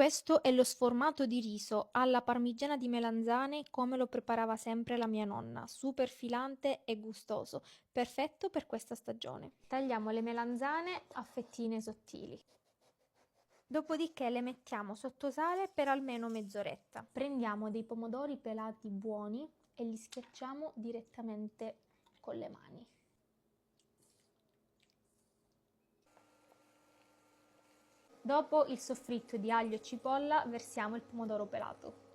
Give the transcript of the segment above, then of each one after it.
Questo è lo sformato di riso alla parmigiana di melanzane come lo preparava sempre la mia nonna, super filante e gustoso, perfetto per questa stagione. Tagliamo le melanzane a fettine sottili. Dopodiché le mettiamo sotto sale per almeno mezz'oretta. Prendiamo dei pomodori pelati buoni e li schiacciamo direttamente con le mani. Dopo il soffritto di aglio e cipolla versiamo il pomodoro pelato.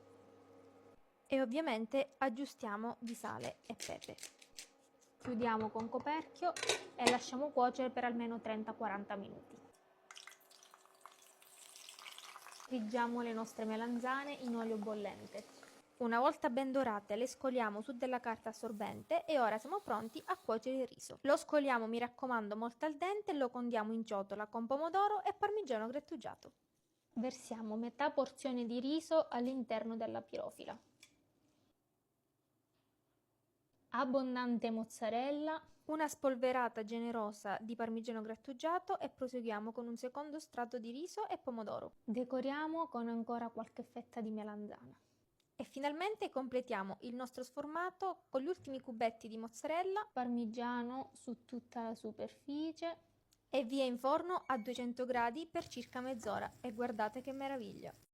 E ovviamente aggiustiamo di sale e pepe. Chiudiamo con coperchio e lasciamo cuocere per almeno 30-40 minuti. Friggiamo le nostre melanzane in olio bollente. Una volta ben dorate le scoliamo su della carta assorbente e ora siamo pronti a cuocere il riso. Lo scoliamo, mi raccomando, molto al dente e lo condiamo in ciotola con pomodoro e parmigiano grattugiato. Versiamo metà porzione di riso all'interno della pirofila. Abbondante mozzarella, una spolverata generosa di parmigiano grattugiato e proseguiamo con un secondo strato di riso e pomodoro. Decoriamo con ancora qualche fetta di melanzana. E finalmente completiamo il nostro sformato con gli ultimi cubetti di mozzarella, parmigiano su tutta la superficie e via in forno a 200 gradi per circa mezz'ora e guardate che meraviglia!